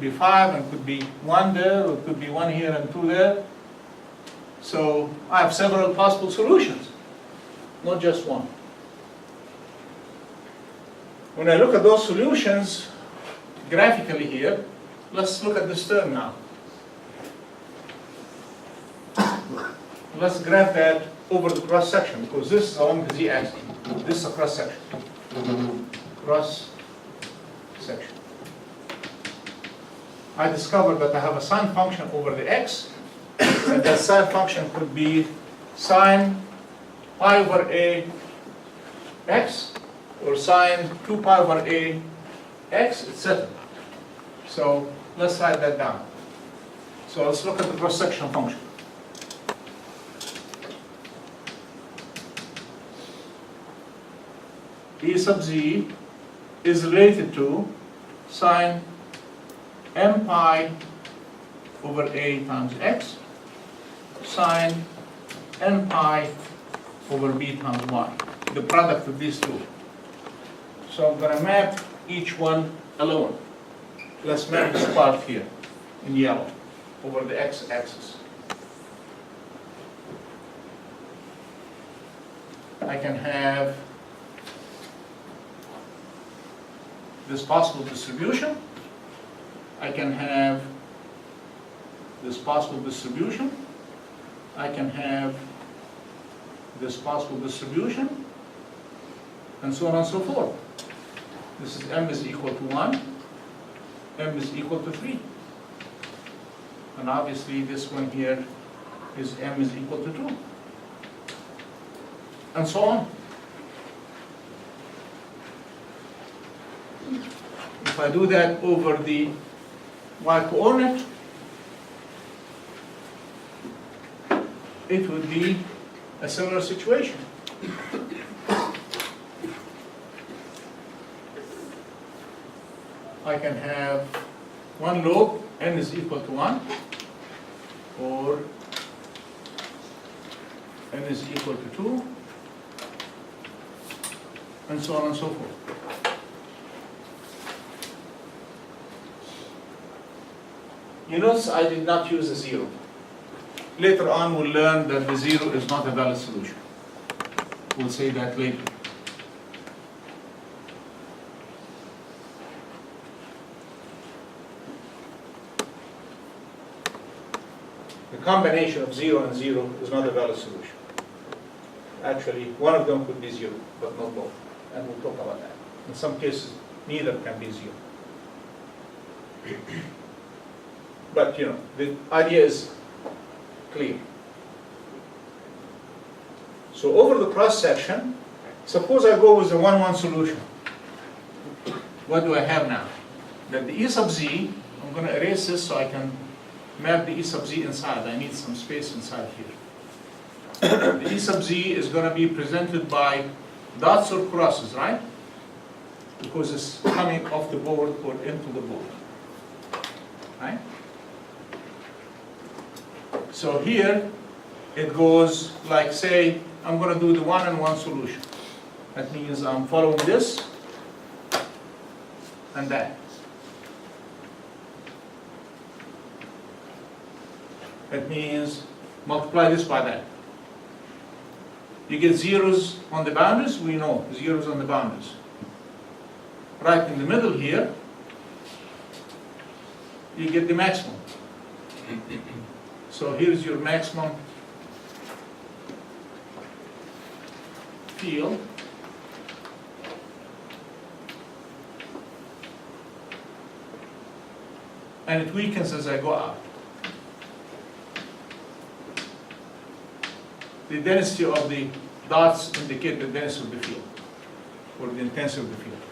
be 5, and could be 1 there, or it could be 1 here and 2 there. So I have several possible solutions, not just one. When I look at those solutions graphically here, let's look at this term now. Let's graph that over the cross section, because this is along the z-axis. This is a cross section. Cross section. I discovered that I have a sine function over the x, and that sine function could be sine pi over a x, or sine 2 pi over a x, etc. So let's write that down. So let's look at the cross-section function. E sub z is related to sine m pi over a times x, sine n pi over b times y, the product of these two. So I'm going to map each one alone. Let's map this part here in yellow over the x-axis. I can have this possible distribution. I can have this possible distribution. I can have this possible distribution, and so on and so forth. This is m is equal to 1, m is equal to 3. And obviously this one here is m is equal to 2. And so on. If I do that over the y-coordinate, it would be a similar situation. I can have one lobe, n is equal to 1, or n is equal to 2, and so on and so forth. You notice I did not use a 0. Later on we'll learn that the 0 is not a valid solution. We'll say that later. The combination of 0 and 0 is not a valid solution. Actually, one of them could be 0, but not both. And we'll talk about that. In some cases, neither can be 0. But, you know, the idea is clear. So over the cross section, suppose I go with the 1-1 solution. What do I have now? That the E sub z, I'm going to erase this so I can map the E sub z inside. I need some space inside here. The E sub z is going to be presented by dots or crosses, right? Because it's coming off the board or into the board. Right? So here it goes like, say, I'm going to do the 1-and-1 solution. That means I'm following this and that. That means multiply this by that. You get zeros on the boundaries, we know zeros on the boundaries. Right in the middle here, you get the maximum. So here's your maximum field. And it weakens as I go out. The density of the dots indicate the density of the field, or the intensity of the field.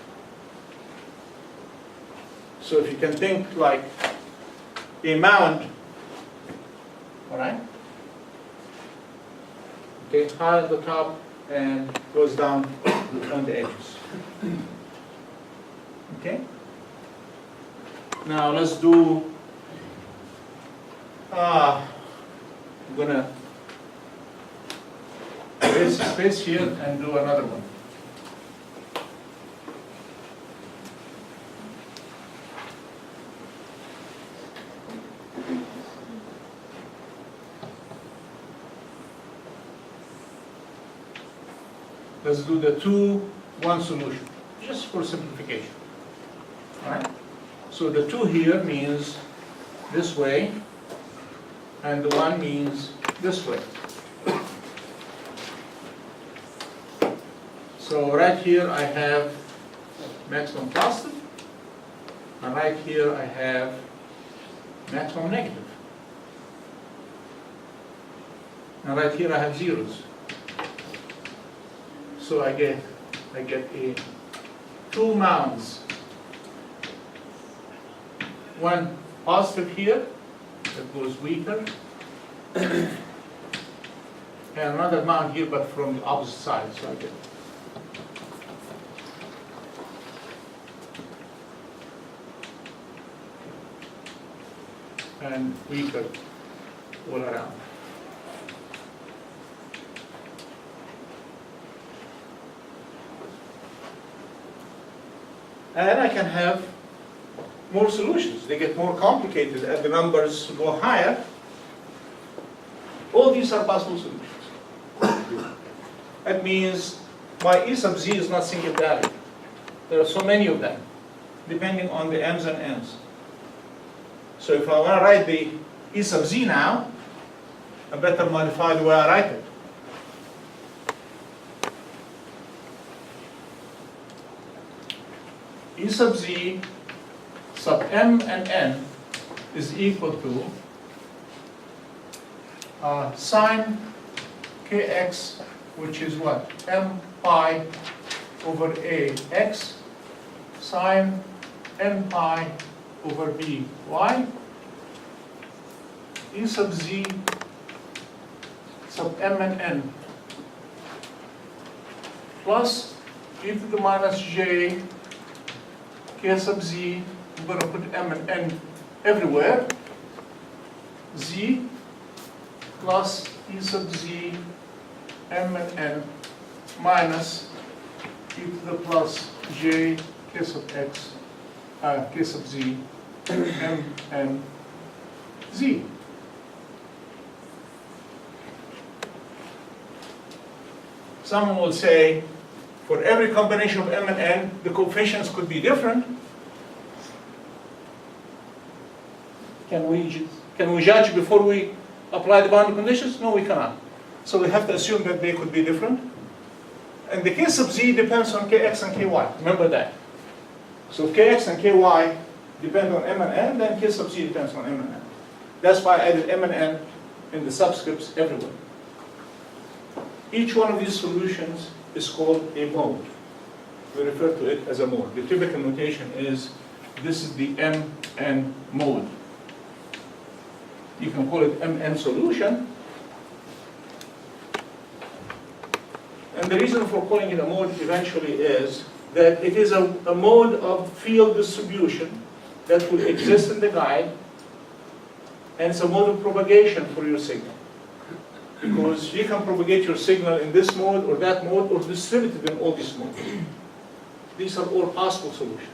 So if you can think like a mound, all right? Okay, high at the top and goes down on the edges. Okay? Now let's do, I'm gonna erase the space here and do another one. Let's do the 2-1 solution, just for simplification. All right? So the 2 here means this way, and the 1 means this way. So right here I have maximum positive, and right here I have maximum negative. And right here I have zeros. So I get a 2 mounds. One positive here that goes weaker, and another mount here but from the opposite side. So I get and weaker all around. And I can have more solutions. They get more complicated as the numbers go higher. All these are possible solutions. That means my E sub z is not single value. There are so many of them, depending on the m's and n's. So if I want to write the E sub z now, I better modify the way I write it. E sub z sub m and n is equal to sine kx, which is what? M pi over a x, sine n pi over b y, E sub z sub m and n plus e to the minus j k sub z, I'm going to put m and n everywhere, z plus e sub z m and n minus e to the plus j k sub x, k sub z m and z. Someone will say, for every combination of m and n, the coefficients could be different. Can we judge before we apply the boundary conditions? No, we cannot. So we have to assume that they could be different. And the k sub z depends on kx and ky. Remember that. So if kx and ky depend on m and n, then k sub z depends on m and n. That's why I added m and n in the subscripts everywhere. Each one of these solutions is called a mode. We refer to it as a mode. The typical notation is, this is the mn mode. You can call it mn solution. And the reason for calling it a mode eventually is that it is a mode of field distribution that will exist in the guide, and it's a mode of propagation for your signal. Because you can propagate your signal in this mode or that mode, or distribute it in all these modes. These are all possible solutions.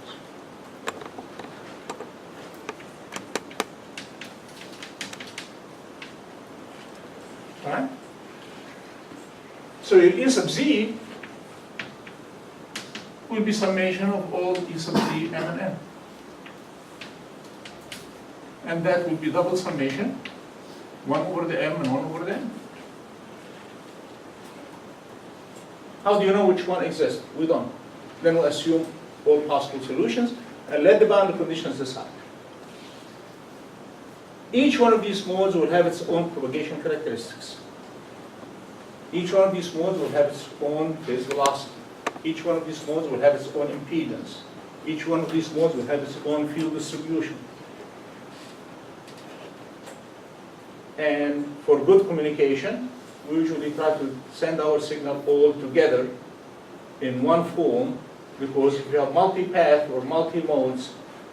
All right? So your E sub z will be summation of all E sub z m and n. And that will be double summation, 1 over the m and 1 over the n. How do you know which one exists? We don't. Then we'll assume all possible solutions and let the boundary conditions decide. Each one of these modes will have its own propagation characteristics. Each one of these modes will have its own phase velocity. Each one of these modes will have its own impedance. Each one of these modes will have its own field distribution. And for good communication, we usually try to send our signal all together in one form, because if you have multi-path or multi-modes,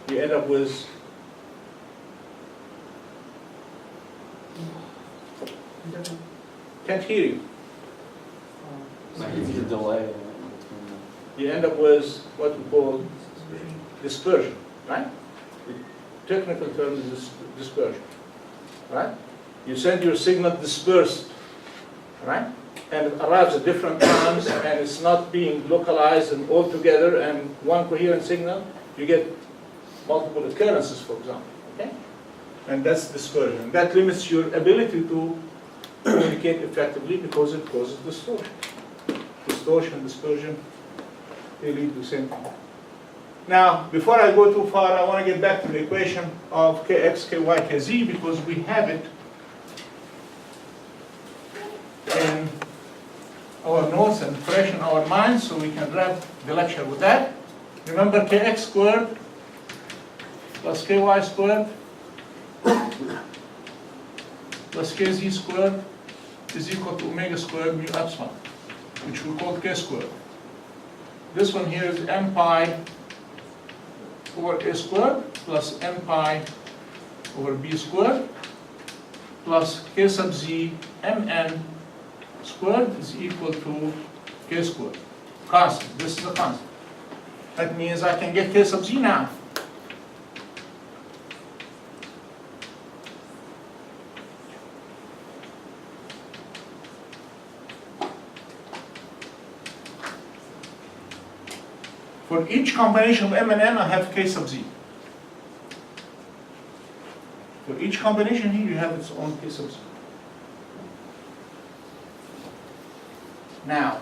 you end up with can't hear you. It's a delay. You end up with what we call dispersion, right? The technical term is dispersion, right? You send your signal dispersed, right? and it arrives at different times, and it's not being localized and all together, and one coherent signal, you get multiple occurrences, for example, okay? And that's dispersion. That limits your ability to communicate effectively because it causes distortion. Distortion, dispersion, they lead to the same thing. Now, before I go too far, I want to get back to the equation of kx, ky, kz, because we have it in our notes and fresh in our minds, so we can wrap the lecture with that. Remember, kx squared plus ky squared plus kz squared is equal to omega squared mu epsilon, which we call k squared. This one here is m pi over a squared plus m pi over b squared plus k sub z mn squared is equal to k squared. Constant. This is a constant. That means I can get k sub z now. For each combination of m and n, I have k sub z. For each combination here, you have its own k sub z. Now,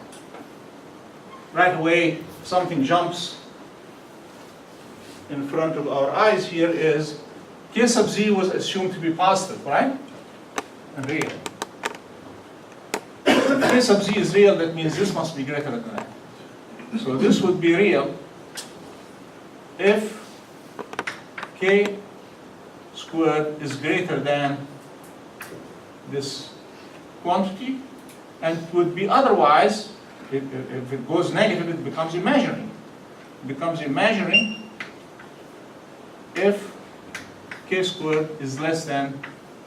right away, something jumps in front of our eyes here is k sub z was assumed to be positive, right? And real. If k sub z is real, that means this must be greater than that. So this would be real if k squared is greater than this quantity, and it would be otherwise, if it goes negative, it becomes imaginary. It becomes imaginary if k squared is less than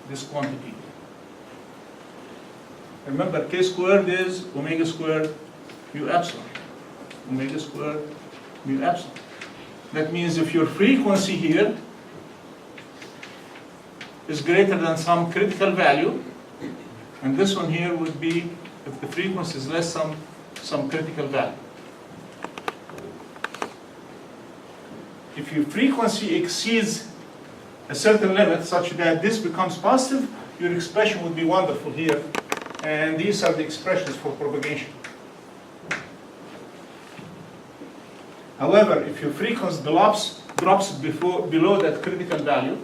this quantity. Remember, k squared is omega squared mu epsilon. Omega squared mu epsilon. That means if your frequency here is greater than some critical value, and this one here would be if the frequency is less some critical value. If your frequency exceeds a certain limit such that this becomes positive, your expression would be wonderful here, and these are the expressions for propagation. However, if your frequency drops below that critical value,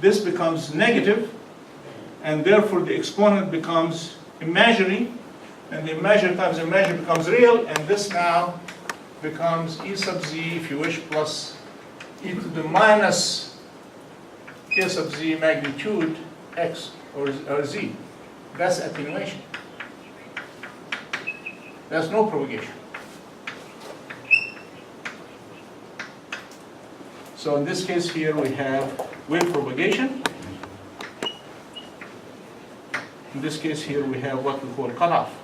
this becomes negative, and therefore the exponent becomes imaginary, and the imaginary times imaginary becomes real, and this now becomes e sub z, if you wish, plus e to the minus k sub z magnitude x or z. That's attenuation. That's no propagation. So in this case here we have wave propagation. In this case here we have what we call cutoff.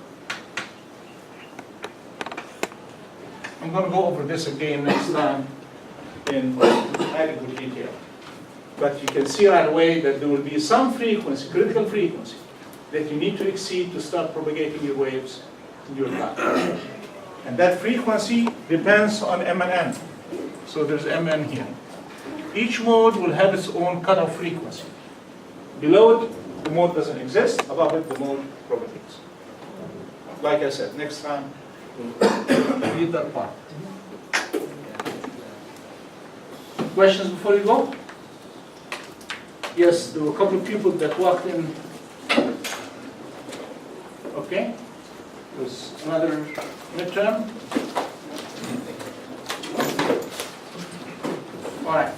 I'm going to go over this again next time in adequate detail. But you can see right away that there will be some frequency, critical frequency, that you need to exceed to start propagating your waves in your lab. And that frequency depends on m and n. So there's mn here. Each mode will have its own cutoff frequency. Below it, the mode doesn't exist. Above it, the mode propagates. Like I said, next time we'll read that part. Questions before you go? Yes, there were a couple of people that walked in. Okay. There's another midterm. All right.